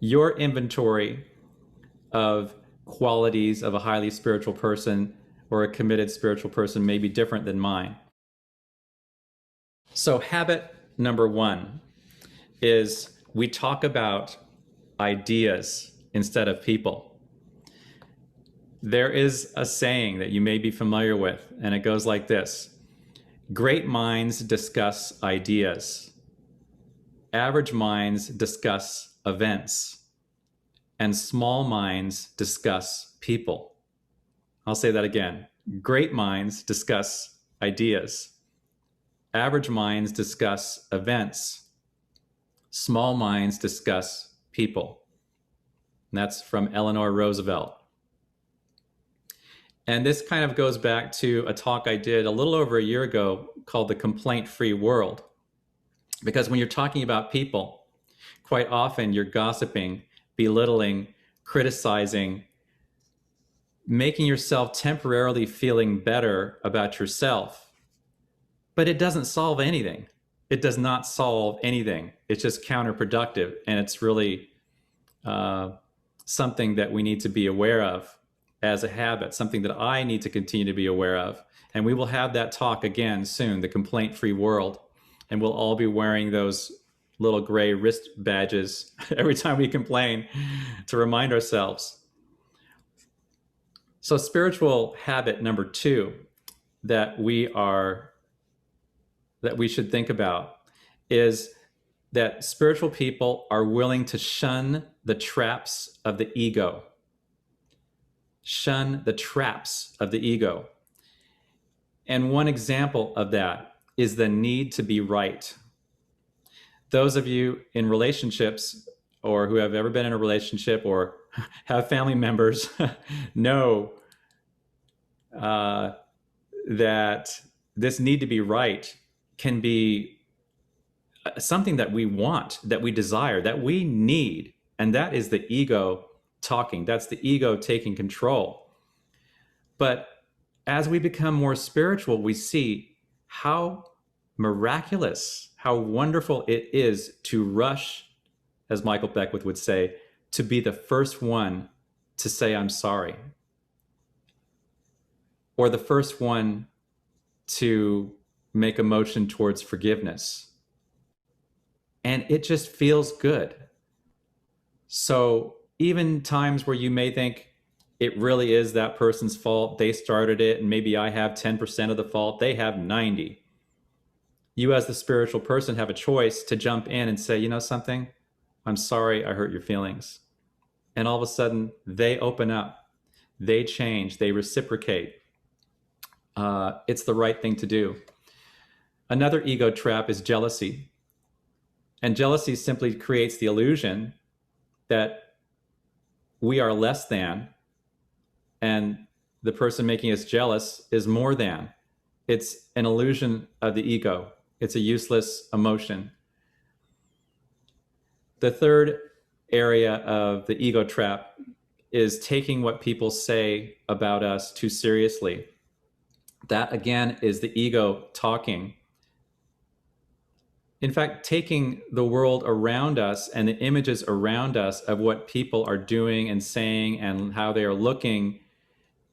your inventory of qualities of a highly spiritual person or a committed spiritual person may be different than mine. So habit number 1 is we talk about ideas instead of people. There is a saying that you may be familiar with, and it goes like this: great minds discuss ideas. Average minds discuss events. And small minds discuss people. I'll say that again. Great minds discuss ideas. Average minds discuss events. Small minds discuss people. And that's from Eleanor Roosevelt. And this kind of goes back to a talk I did a little over a year ago called The Complaint-Free World. Because when you're talking about people, quite often you're gossiping, belittling, criticizing, making yourself temporarily feeling better about yourself. But it doesn't solve anything. It does not solve anything. It's just counterproductive. And it's really something that we need to be aware of as a habit, something that I need to continue to be aware of. And we will have that talk again soon, The Complaint-Free World. And we'll all be wearing those little gray wrist badges every time we complain to remind ourselves. So spiritual habit number 2 that we should think about is that spiritual people are willing to shun the traps of the ego. Shun the traps of the ego. And one example of that is the need to be right. Those of you in relationships or who have ever been in a relationship or have family members know that this need to be right can be something that we want, that we desire, that we need. And that is the ego talking. That's the ego taking control. But as we become more spiritual, we see how miraculous, how wonderful it is to rush, as Michael Beckwith would say, to be the first one to say, I'm sorry. Or the first one to make a motion towards forgiveness. And it just feels good. So even times where you may think it really is that person's fault, they started it, and maybe I have 10% of the fault, they have 90. You as the spiritual person have a choice to jump in and say, you know something? I'm sorry I hurt your feelings. And all of a sudden, they open up, they change, they reciprocate. It's the right thing to do. Another ego trap is jealousy. And jealousy simply creates the illusion that we are less than, and the person making us jealous is more than. It's an illusion of the ego. It's a useless emotion. The third area of the ego trap is taking what people say about us too seriously. That, again, is the ego talking. In fact, taking the world around us and the images around us of what people are doing and saying and how they are looking,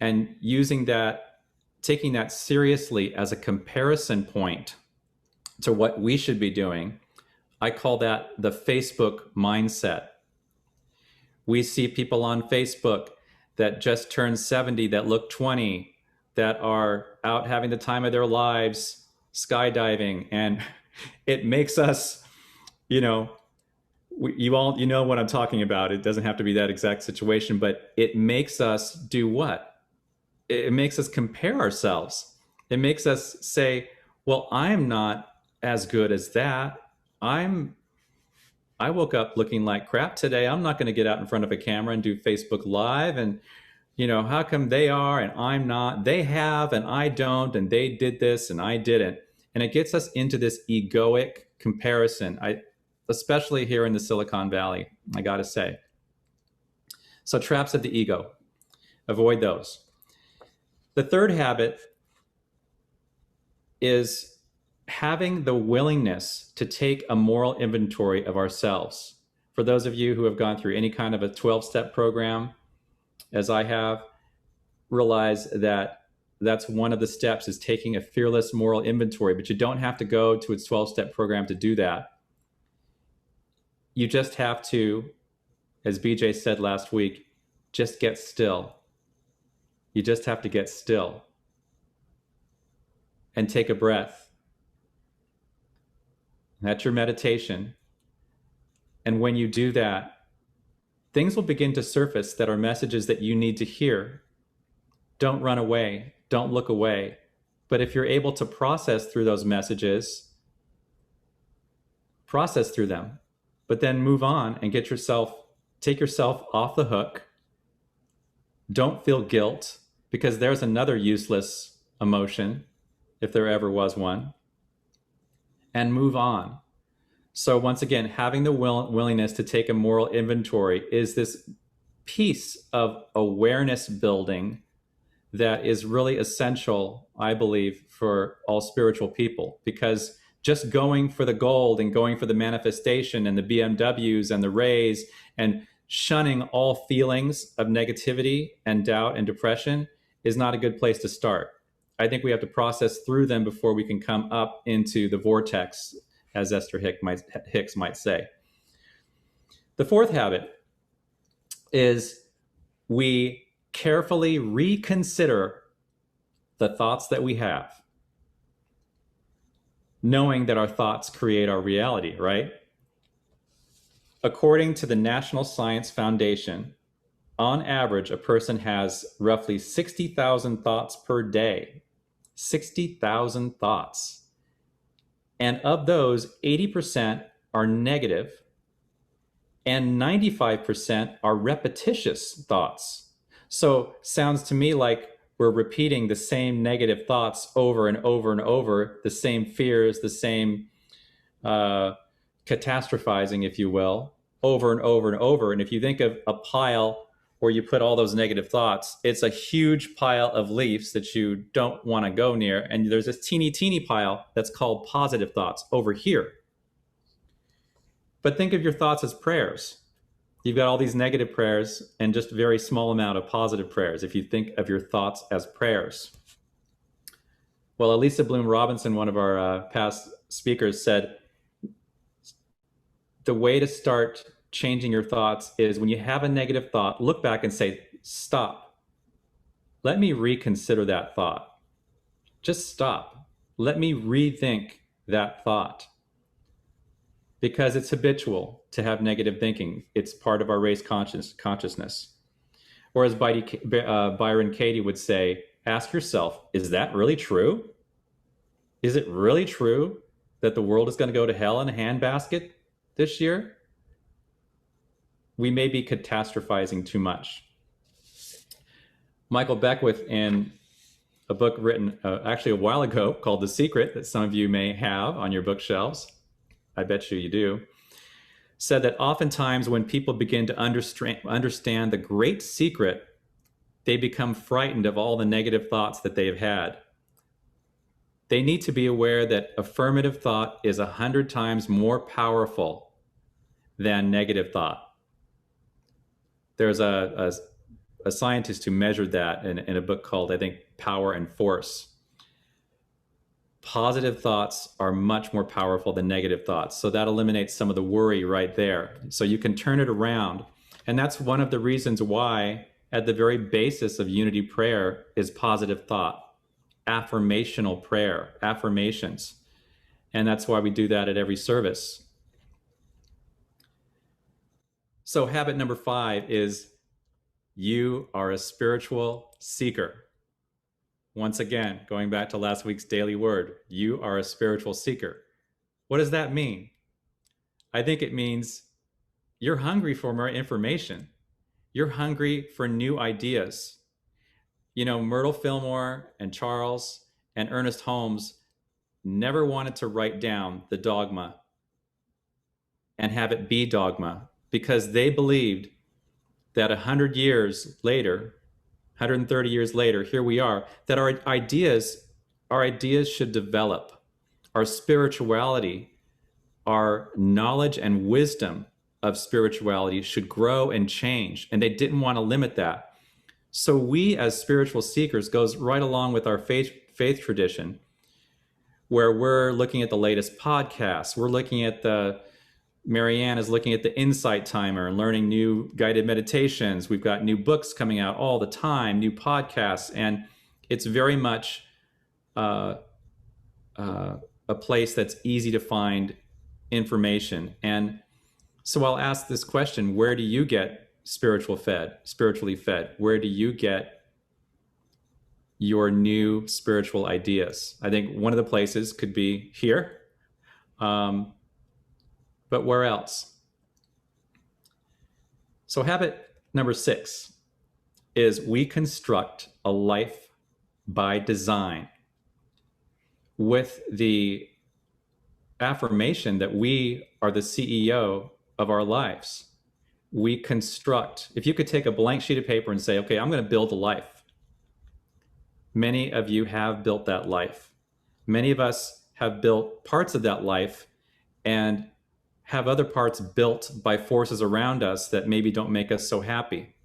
and using that, taking that seriously as a comparison point to what we should be doing, I call that the Facebook mindset. We see people on Facebook that just turned 70, that look 20, that are out having the time of their lives, skydiving, and it makes us, you know what I'm talking about. It doesn't have to be that exact situation, but it makes us do what? It makes us compare ourselves. It makes us say, well, I'm not as good as that. I woke up looking like crap today. I'm not going to get out in front of a camera and do Facebook Live. And, how come they are and I'm not? They have and I don't, and they did this and I didn't. And it gets us into this egoic comparison, especially here in the Silicon Valley, I got to say. So traps of the ego, avoid those. The third habit is having the willingness to take a moral inventory of ourselves. For those of you who have gone through any kind of a 12-step program, as I have, realize that that's one of the steps, is taking a fearless moral inventory. But you don't have to go to a 12-step program to do that. You just have to, as BJ said last week, just get still. You just have to get still and take a breath. That's your meditation. And when you do that, things will begin to surface that are messages that you need to hear. Don't run away. Don't look away. But if you're able to process through those messages, process through them, but then move on and take yourself off the hook. Don't feel guilt, because there's another useless emotion, if there ever was one, and move on. So once again, having the willingness to take a moral inventory is this piece of awareness building that is really essential, I believe, for all spiritual people, because just going for the gold and going for the manifestation and the BMWs and the rays and shunning all feelings of negativity and doubt and depression is not a good place to start. I think we have to process through them before we can come up into the vortex, as Esther Hicks might say. The fourth habit is we carefully reconsider the thoughts that we have, knowing that our thoughts create our reality, right? According to the National Science Foundation, on average, a person has roughly 60,000 thoughts per day. 60,000 thoughts. And of those, 80% are negative and 95% are repetitious thoughts. So sounds to me like we're repeating the same negative thoughts over and over and over, the same fears, the same catastrophizing, if you will, over and over and over. And if you think of a pile where you put all those negative thoughts, it's a huge pile of leaves that you don't want to go near. And there's this teeny pile that's called positive thoughts over here. But think of your thoughts as prayers. You've got all these negative prayers and just a very small amount of positive prayers if you think of your thoughts as prayers. Well, Elisa Bloom Robinson, one of our past speakers, said the way to start changing your thoughts is when you have a negative thought, look back and say, stop. Let me reconsider that thought. Just stop. Let me rethink that thought. Because it's habitual to have negative thinking. It's part of our race consciousness. Or as Byron Katie would say, ask yourself, is that really true? Is it really true that the world is going to go to hell in a handbasket this year? We may be catastrophizing too much. Michael Beckwith, in a book written actually a while ago called The Secret, that some of you may have on your bookshelves, I bet you do, said that oftentimes when people begin to understand the great secret, they become frightened of all the negative thoughts that they have had. They need to be aware that affirmative thought is 100 times more powerful than negative thought. There's a scientist who measured that in a book called, I think, Power and Force. Positive thoughts are much more powerful than negative thoughts. So that eliminates some of the worry right there. So you can turn it around. And that's one of the reasons why at the very basis of unity prayer is positive thought, affirmational prayer, affirmations. And that's why we do that at every service. So habit number 5 is you are a spiritual seeker. Once again, going back to last week's daily word, you are a spiritual seeker. What does that mean? I think it means you're hungry for more information. You're hungry for new ideas. You know, Myrtle Fillmore and Charles and Ernest Holmes never wanted to write down the dogma and have it be dogma, because they believed that 100 years later, 130 years later, here we are, that our ideas should develop. Our spirituality, our knowledge and wisdom of spirituality should grow and change, and they didn't want to limit that. So we as spiritual seekers goes right along with our faith tradition, where we're looking at the latest podcasts. We're looking at Marianne is looking at the Insight Timer and learning new guided meditations. We've got new books coming out all the time, new podcasts, and it's very much a place that's easy to find information. And so I'll ask this question: where do you get spiritually fed? Where do you get your new spiritual ideas? I think one of the places could be here, but where else? So habit number 6 is we construct a life by design with the affirmation that we are the CEO of our lives. We construct, if you could take a blank sheet of paper and say, okay, I'm going to build a life. Many of you have built that life. Many of us have built parts of that life and have other parts built by forces around us that maybe don't make us so happy.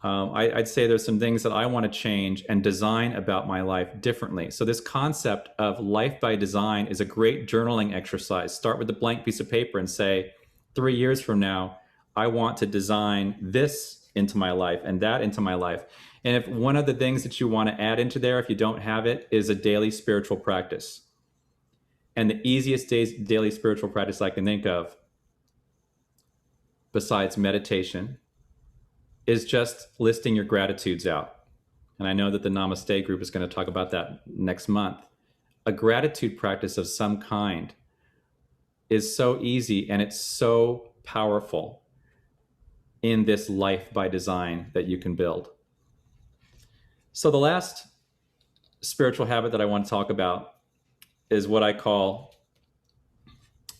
I'd say there's some things that I want to change and design about my life differently. So this concept of life by design is a great journaling exercise. Start with a blank piece of paper and say, 3 years from now, I want to design this into my life and that into my life. And if one of the things that you want to add into there, if you don't have it, is a daily spiritual practice. And the easiest daily spiritual practice I can think of, besides meditation, is just listing your gratitudes out. And I know that the Namaste group is going to talk about that next month. A gratitude practice of some kind is so easy and it's so powerful in this life by design that you can build. So the last spiritual habit that I want to talk about is what I call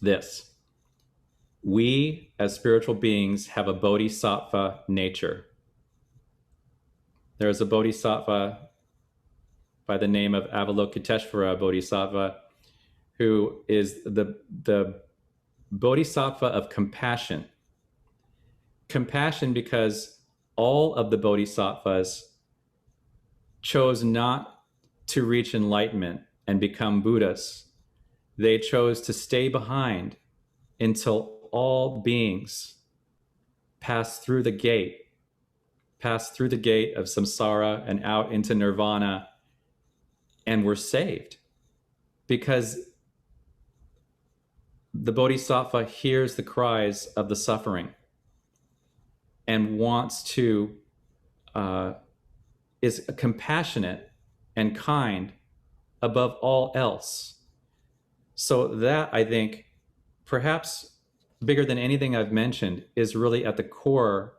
this. We, as spiritual beings, have a Bodhisattva nature. There's a Bodhisattva by the name of Avalokiteshvara Bodhisattva, who is the Bodhisattva of compassion. Compassion because all of the Bodhisattvas chose not to reach enlightenment and become Buddhas. They chose to stay behind until all beings pass through the gate of samsara and out into nirvana and were saved. Because the Bodhisattva hears the cries of the suffering and wants to is compassionate and kind above all else. So that, I think, perhaps bigger than anything I've mentioned, is really at the core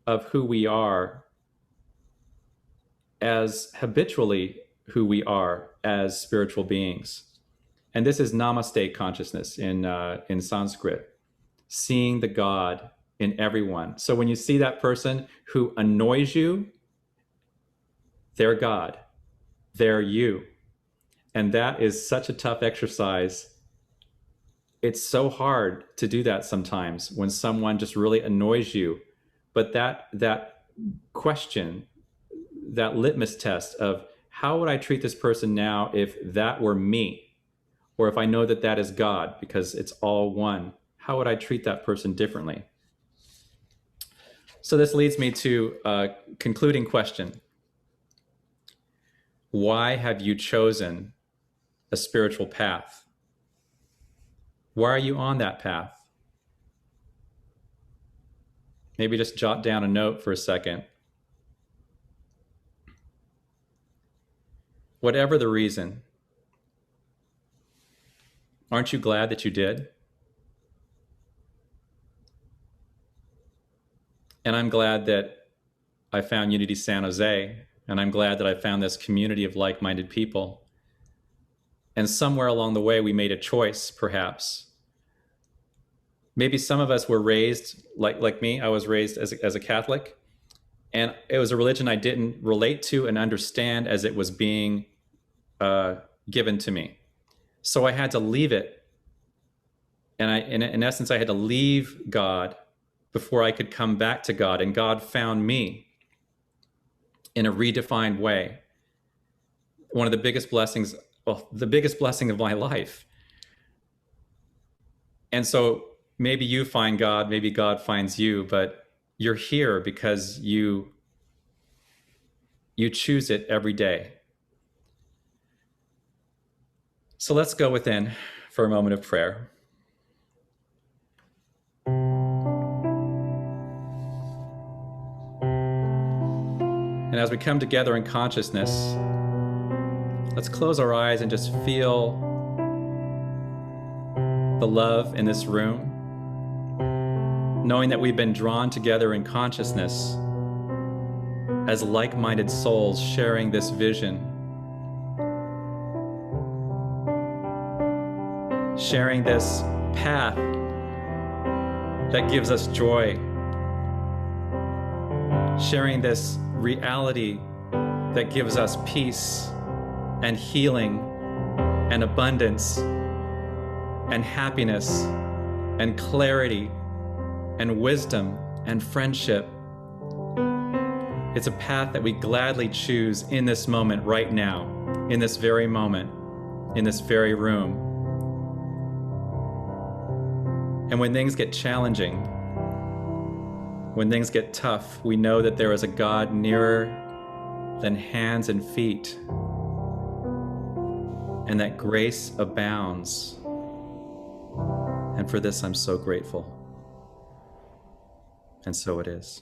of who we are as habitually who we are as spiritual beings. And this is namaste consciousness in Sanskrit, seeing the God in everyone. So when you see that person who annoys you, they're God, they're you. And that is such a tough exercise. It's so hard to do that sometimes when someone just really annoys you. But that question, that litmus test of how would I treat this person now if that were me? Or if I know that that is God, because it's all one, how would I treat that person differently? So this leads me to a concluding question. Why have you chosen a spiritual path? Why are you on that path? Maybe just jot down a note for a second. Whatever the reason, aren't you glad that you did? And I'm glad that I found Unity San Jose, and I'm glad that I found this community of like-minded people. And somewhere along the way, we made a choice, perhaps. Maybe some of us were raised, like me, I was raised as a Catholic, and it was a religion I didn't relate to and understand as it was being given to me. So I had to leave it And in essence, I had to leave God before I could come back to God. And God found me in a redefined way. One of the biggest blessings, well, the biggest blessing of my life. And so maybe you find God, maybe God finds you, but you're here because you choose it every day. So let's go within for a moment of prayer. And as we come together in consciousness, let's close our eyes and just feel the love in this room, knowing that we've been drawn together in consciousness as like-minded souls sharing this vision, sharing this path that gives us joy, sharing this reality that gives us peace and healing and abundance and happiness and clarity and wisdom and friendship. It's a path that we gladly choose in this moment right now, in this very moment, in this very room. And when things get challenging, when things get tough, we know that there is a God nearer than hands and feet, and that grace abounds. And for this, I'm so grateful. And so it is.